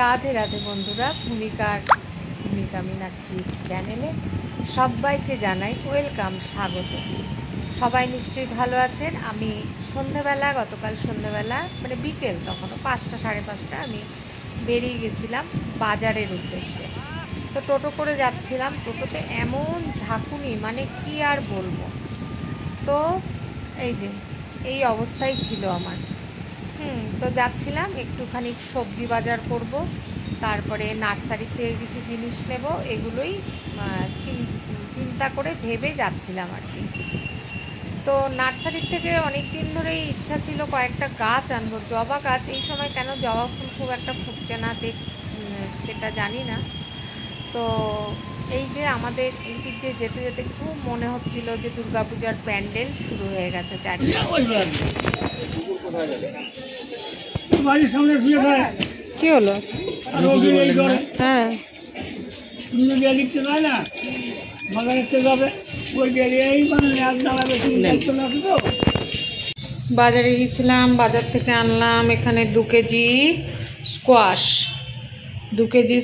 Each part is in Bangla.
রাধে রাধে বন্ধুরা, ভূমিকা মীনাক্ষী চ্যানেলে সবাইকে জানাই ওয়েলকাম, স্বাগত। সবাই নিশ্চয়ই ভালো আছেন। আমি গতকাল সন্ধ্যেবেলা মানে বিকেল, তখনও 5টা সাড়ে 5টা আমি বেরিয়ে গেছিলাম বাজারের উদ্দেশ্যে। তো টোটো করে যাচ্ছিলাম, টোটোতে এমন ঝাঁকুনি মানে কি আর বলবো। তো এই অবস্থাই ছিল আমার। তো যাচ্ছিলাম, একটুখানি সবজি বাজার করব, তারপরে নার্সারি থেকে কিছু জিনিস নেব, এগুলোই চিন্তা করে ভেবে যাচ্ছিলাম আর কি। তো নার্সারির থেকে অনেক দিন ধরেই ইচ্ছা ছিল কয়েকটা গাছ আনবো, জবা গাছ। এই সময় কেন জবা ফুল খুব একটা ফুটছে না সেটা জানি না। তো এই যে আমাদের এই দিক দিয়ে যেতে যেতে খুব মনে হচ্ছিল যে দুর্গাপূজার প্যান্ডেল শুরু হয়ে গেছে চারদিকে। কি হলো? হ্যাঁ, বাজারে গিয়েছিলাম, বাজার থেকে আনলাম এখানে 2 কেজি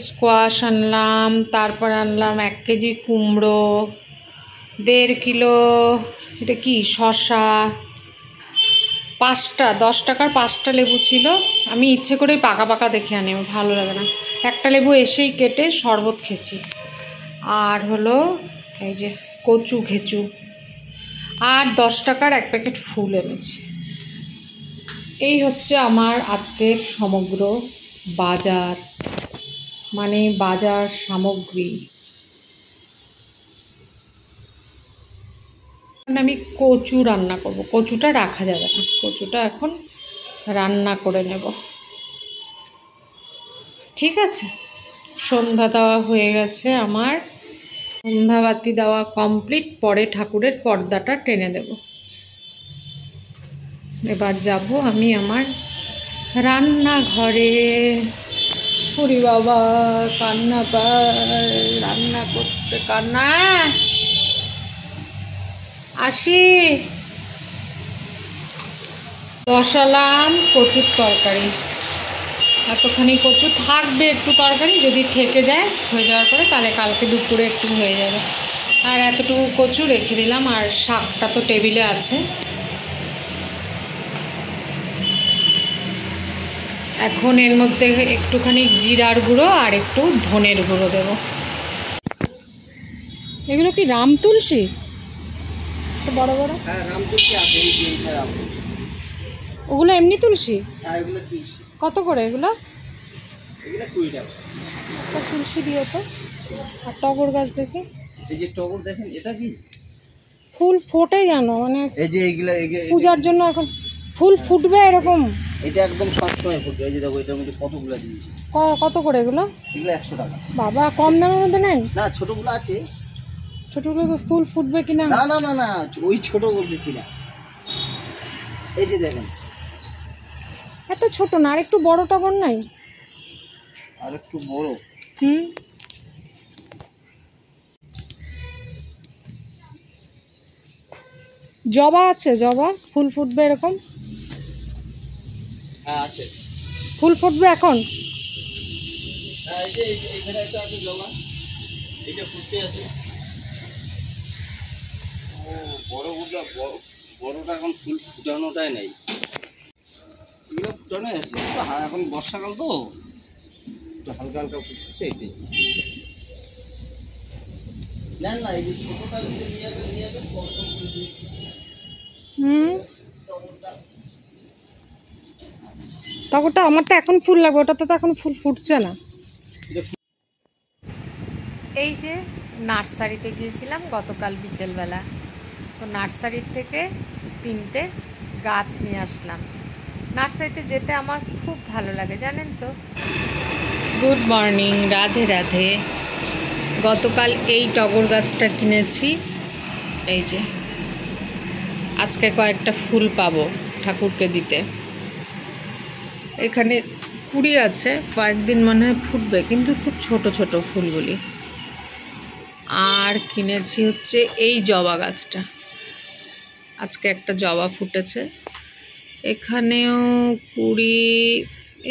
স্কোয়াশ আনলাম, তারপর আনলাম 1 কেজি কুমড়ো, 1.5 কিলো এটা কি শসা, 10 টাকার 5টা লেবু ছিল। আমি ইচ্ছে করেই পাকা পাকা দেখে আনি, আমার ভালো লাগে না। একটা লেবু এসেই কেটে শরবত খেয়েছি। আর হলো এই যে কচু ঘেঁচু, আর 10 টাকার 1 প্যাকেট ফুল এনেছি। এই হচ্ছে আমার আজকের সমগ্র বাজার, মানে বাজার সামগ্রী। আমি কচু রান্না করব, কচুটা রাখা যাবে না, কচুটা এখন রান্না করে নেব। ঠিক আছে, সন্ধ্যা দেওয়া হয়ে গেছে আমার, সন্ধ্যাবাতি দেওয়া কমপ্লিট। পরে ঠাকুরের পর্দাটা টেনে দেব। এবার যাব আমি আমার রান্নাঘরে। পুরি বাবা, কান্না পায় রান্না করতে, কান্না। আসি, বসালাম কচুর তরকারি। এতখানি কচু থাকবে, একটু তরকারি যদি থেকে যায়, হয়ে যাওয়ার পরে তাহলে কালকে দুপুরে একটু হয়ে যাবে। আর এতটুকু কচু রেখে দিলাম, আর শাকটা তো টেবিলে আছে। এখন এর মধ্যে একটুখানি জিরার গুঁড়ো আর একটু ধনের গুঁড়ো দেব। এগুলো কি রাম তুলসী? বড় বড়, হ্যাঁ রাম তুলসী আছে। ওগুলো এমনি তুলসী? হ্যাঁ এগুলো তুলসী। কত করে এগুলো? এগুলো 20 টাকা। তুলসী দিও তো। আর টগর গাছ দেখে, এই যে টগর দেখেন, এটা কি ফুল ফোটে জানো, মানে এই যে এইগুলা পূজার জন্য এখন ফুল ফুটবে এরকম। এটা একদম সব সময় ফুটবে। এই যে দেখো, এটার মধ্যে কতগুলো দিয়েছি। কত করে এগুলো? এগুলো 100 টাকা। বাবা, কম দামের মধ্যে নেন। না, ছোটগুলো আছে। ছোটগুলো তো ফুল ফুটবে কিনা? না না না না, ওই ছোট বলতেছি না। এই যে দেখেন, এত ছোট না, আর একটু বড় টগর নাই? আর একটু বড়। জবা আছে? জবা ফুল ফুটবে এরকম? হ্যাঁ আছে, ফুল ফুটবে এখন। হ্যাঁ, এই যে এখানে একটা আছে জবা, এটা ফুটতে আছে। ও বড়গুলো, বড়টা এখন ফুল ফুটানোটাই নেই। এগুলো ফুটানো আছে, হ্যাঁ এখন বর্ষাকাল তো একটু হালকা হালকা ফুটছে। এটাই নেন না, এই যে ছোটটা যদি নিয়ে যাবেন কম ফুটবে। টগরটা আমার তো এখন ফুল লাগবে, ওটাতে তো এখন ফুল ফুটছে না। এই যে নার্সারিতে গিয়েছিলাম গতকাল বিকেলবেলা, তো নার্সারির থেকে 3টে গাছ নিয়ে আসলাম। নার্সারিতে যেতে আমার খুব ভালো লাগে, জানেন তো। Good morning, Radhe Radhe. গতকাল এই টগর গাছটা কিনেছি। এই যে আজকে কয়েকটা ফুল পাবো ঠাকুরকে দিতে। এখানে কুড়ি আছে, কয়েকদিন মনে হয় ফুটবে, কিন্তু খুব ছোট ছোট ফুলগুলি। আর কিনেছি হচ্ছে এই জবা গাছটা, আজকে একটা জবা ফুটেছে। এখানেও কুড়ি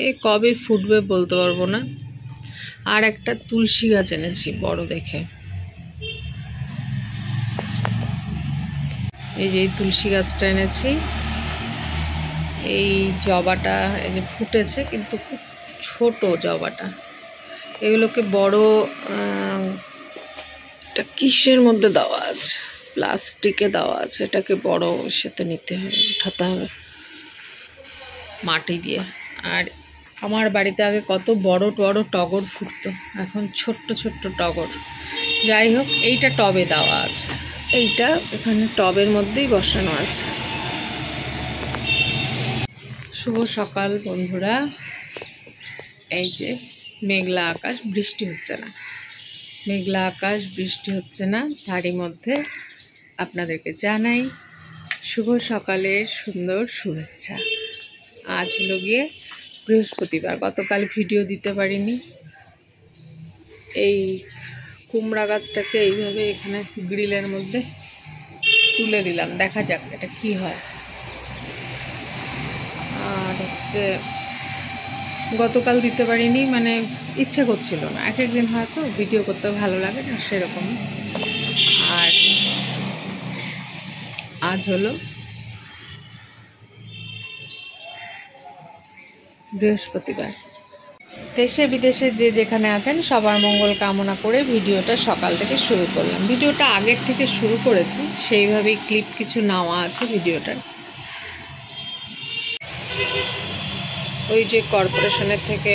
এ কবে ফুটবে বলতে পারবো না। আর একটা তুলসী গাছ এনেছি বড় দেখে, এই যে তুলসী গাছটা এনেছি। এই জবাটা এই যে ফুটেছে, কিন্তু খুব ছোট জবাটা। এগুলোকে বড় এটা কিসের মধ্যে দেওয়া আছে, প্লাস্টিকে দেওয়া আছে, এটাকে বড় সাথে নিতে হবে, উঠাতে হবে মাটি দিয়ে। আর আমার বাড়িতে আগে কত বড় বড় টগর ফুটতো, এখন ছোট্ট ছোট্ট টগর। যাই হোক, এইটা টবে দেওয়া আছে, এইটা এখানে টবের মধ্যেই বসানো আছে। শুভ সকাল বন্ধুরা। এই যে মেঘলা আকাশ, বৃষ্টি হচ্ছে না, মেঘলা আকাশ, বৃষ্টি হচ্ছে না, তারই মধ্যে আপনাদেরকে জানাই শুভ সকালের সুন্দর শুভেচ্ছা। আজ হলো গিয়ে বৃহস্পতিবার, গতকাল ভিডিও দিতে পারিনি। এই কুমড়া গাছটাকে এইভাবে এখানে গ্রিলের মধ্যে তুলে দিলাম, দেখা যাক এটা কি হয়। আর হচ্ছে গতকাল দিতে পারিনি, মানে ইচ্ছে করছিল না, এক একদিন হয়তো ভিডিও করতে ভালো লাগে না সেরকম। আর আজ হলো বৃহস্পতিবার। দেশে বিদেশে যে যেখানে আছেন সবার মঙ্গল কামনা করে ভিডিওটা সকাল থেকে শুরু করলাম। ভিডিওটা আগের থেকে শুরু করেছি, সেইভাবেই ক্লিপ কিছু নেওয়া আছে ভিডিওটার। ওই যে কর্পোরেশনের থেকে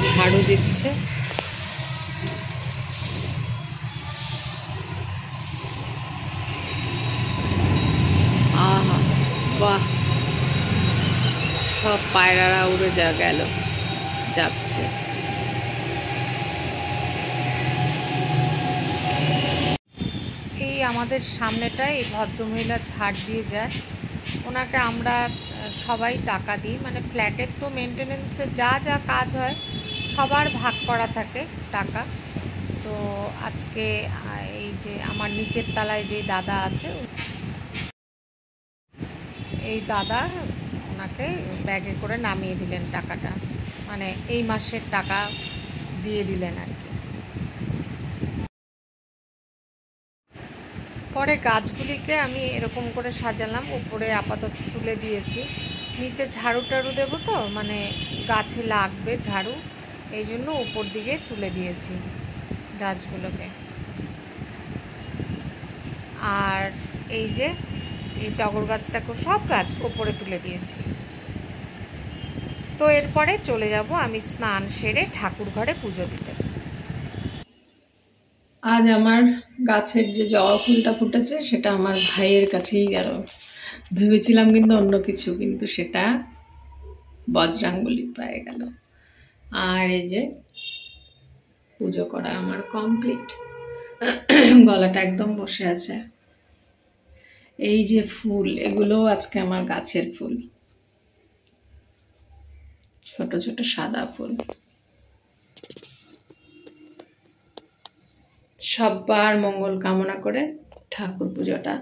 ঝাড়ু দিচ্ছে, আহা বাহ, সব পায়রারা উড়ে যাচ্ছে। এই আমাদের সামনেটায় এই ভদ্রমহিলা ঝাড় দিয়ে যায়, ওনাকে আমরা সবাই টাকা দিই, মানে ফ্ল্যাটের তো মেনটেনেন্সে যা যা কাজ হয় সবার ভাগ করা থাকে টাকা। তো আজকে এই যে আমার নিচের তলায় যে দাদা আছে, এই দাদা ওনাকে ব্যাগে করে নামিয়ে দিলেন টাকাটা, মানে এই মাসের টাকা দিয়ে দিলেন আর কি। পরে গাছগুলিকে আমি এরকম করে সাজালাম, উপরে আপাতত তুলে দিয়েছি, নিচে ঝাড়ু টাড়ু দেবো তো, মানে গাছে লাগবে ঝাড়ু, এই জন্য উপর দিকে তুলে দিয়েছি গাছগুলোকে। আর এই যে এই টগর গাছটাকে সব গাছ ওপরে তুলে দিয়েছি। তো এরপরে চলে যাব আমি স্নান সেরে ঠাকুর ঘরে পুজো দিতে। আজ আমার গাছের যে জবা ফুলটা ফুটেছে সেটা আমার ভাইয়ের কাছেই গেল, ভেবেছিলাম কিন্তু অন্য কিছু, কিন্তু সেটা বজরাঙ্গলি পেয়ে গেল। আর এই যে পুজো করা আমার কমপ্লিট, গলাটা একদম বসে আছে। এই যে ফুল, এগুলো আজকে আমার গাছের ফুল, ছোট ছোট সাদা ফুল। সবার মঙ্গল কামনা করে ঠাকুর পুজোটা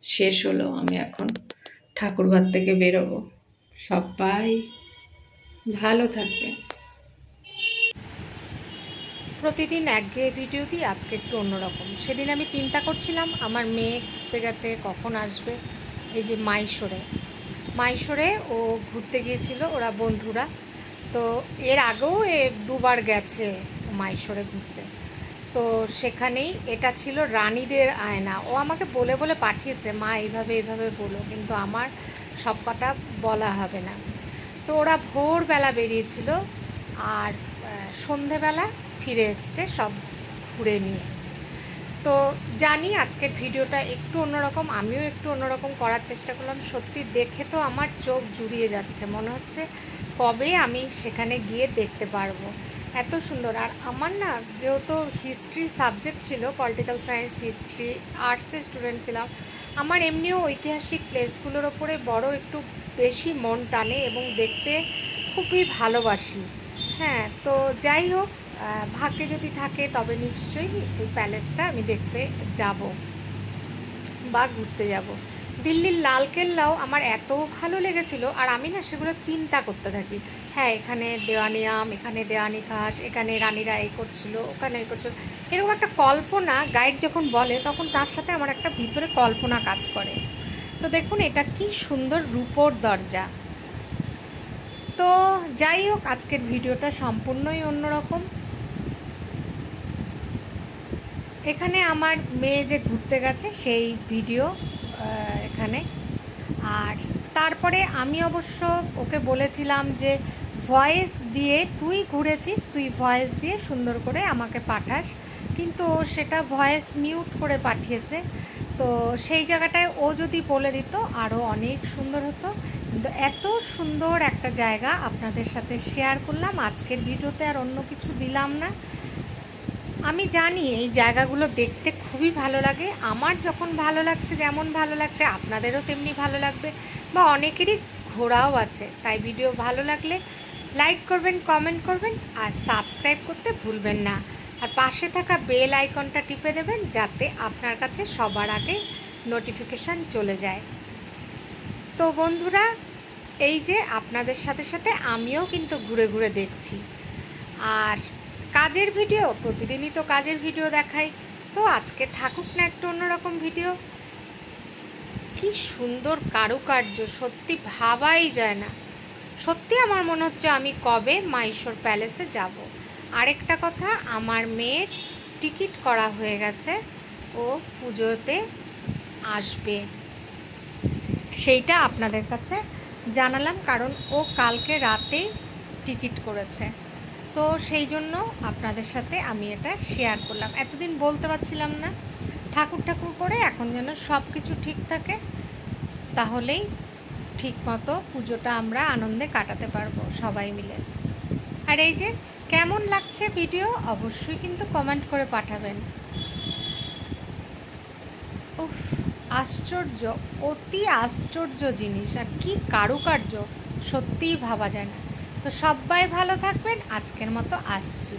শেষ হলো, আমি এখন ঠাকুর ঘর থেকে বেরোবো। সবাই ভালো থাকবে। প্রতিদিন একঘেয়ে ভিডিও দিই, আজকে একটু অন্যরকম। সেদিন আমি চিন্তা করছিলাম আমার মেয়ে ঘুরতে গেছে, কখন আসবে। এই যে মাইশোরে ও ঘুরতে গিয়েছিল, ওরা বন্ধুরা। তো এর আগেও দুবার গেছে মাইশোরে ঘুরতে। তো সেখানেই এটা ছিল রানীদের আয়না, ও আমাকে বলে বলে পাঠিয়েছে, মা এইভাবে এইভাবে বলো, কিন্তু আমার সব কটা বলা হবে না। তো ওরা ভোরবেলা বেরিয়েছিল আর সন্ধেবেলা ফিরে এসছে সব ঘুরে নিয়ে। তো জানি আজকের ভিডিওটা একটু অন্যরকম, আমিও একটু অন্যরকম করার চেষ্টা করলাম। সত্যি দেখে তো আমার চোখ জুড়িয়ে যাচ্ছে, মনে হচ্ছে কবে আমি সেখানে গিয়ে দেখতে পারবো, এত সুন্দর। আর আমার না যেহেতু হিস্ট্রি সাবজেক্ট ছিল, পলিটিক্যাল সায়েন্স, হিস্ট্রি, আর্টসের স্টুডেন্ট ছিলাম, আমার এমনিও ঐতিহাসিক প্লেসগুলোর ওপরে বড় একটু বেশি মন টানে এবং দেখতে খুবই ভালোবাসি। হ্যাঁ, তো যাই হোক, ভাগ্যে যদি থাকে তবে নিশ্চয়ই এই প্যালেসটা আমি দেখতে যাব বা ঘুরতে যাব। দিল্লির লালকেল্লাও আমার এত ভালো লেগেছিল, আর আমি না সেগুলো চিন্তা করতে থাকি। হ্যাঁ, এখানে দেওয়ানি আম, এখানে দেওয়ানি ঘাস, এখানে রানীরা এই করছিল, ওখানে এই করছিল, এরকম একটা কল্পনা গাইড যখন বলে তখন তার সাথে আমার একটা ভিতরে কল্পনা কাজ করে। তো দেখুন এটা কি সুন্দর রূপোর দরজা। তো যাই হোক, আজকের ভিডিওটা সম্পূর্ণই অন্যরকম। এখানে আমার মেয়ে যে ঘুরতে গেছে সেই ভিডিও এখানে। আর তারপরে আমি অবশ্য ওকে বলেছিলাম যে ভয়েস দিয়ে, তুই ঘুরেছিস, তুই ভয়েস দিয়ে সুন্দর করে আমাকে পাঠাস, কিন্তু ও সেটা ভয়েস মিউট করে পাঠিয়েছে। তো সেই জায়গাটায় ও যদি বলে দিত আরও অনেক সুন্দর হতো। কিন্তু এত সুন্দর একটা জায়গা আপনাদের সাথে শেয়ার করলাম আজকের ভিডিওতে, আর অন্য কিছু দিলাম না। আমি জানি এই জায়গাগুলো দেখতে খুবই ভালো লাগে। আমার যখন ভালো লাগছে, যেমন ভালো লাগছে আপনাদেরও তেমনি ভালো লাগবে, বা অনেকেরই ঘোরাও আছে। তাই ভিডিও ভালো লাগলে লাইক করবেন, কমেন্ট করবেন, আর সাবস্ক্রাইব করতে ভুলবেন না। আর পাশে থাকা বেল আইকনটা টিপে দেবেন যাতে আপনার কাছে সবার আগে নোটিফিকেশান চলে যায়। তো বন্ধুরা, এই যে আপনাদের সাথে সাথে আমিও কিন্তু ঘুরে ঘুরে দেখছি। আর কাজের ভিডিও, প্রতিদিনই তো কাজের ভিডিও দেখাই, তো আজকে থাকুক না একটু অন্যরকম ভিডিও। কি সুন্দর কারুকার্য, সত্যি ভাবাই যায় না। সত্যি আমার মনে হচ্ছে আমি কবে মাইশোর প্যালেসে যাব। আরেকটা কথা, আমার মেয়ের টিকিট করা হয়ে গেছে, ও পুজোতে আসবে, সেইটা আপনাদের কাছে জানালাম, কারণ ও কালকে রাতেই টিকিট করেছে। তো সেই জন্য আপনাদের সাথে আমি এটা শেয়ার করলাম। এতদিন বলতে পারছিলাম না, ঠাকুর ঠাকুর করে এখন যেন সব কিছু ঠিক থাকে, তাহলেই ঠিকমতো পুজোটা আমরা আনন্দে কাটাতে পারবো সবাই মিলে। আর এই যে কেমন লাগছে ভিডিও অবশ্যই কিন্তু কমেন্ট করে পাঠাবেন। উফ, আশ্চর্য, অতি আশ্চর্য জিনিস, আর কি কারুকার্য, সত্যিই ভাবা যায় না। তো সবাই ভালো থাকবেন, আজকের মতো আসছি।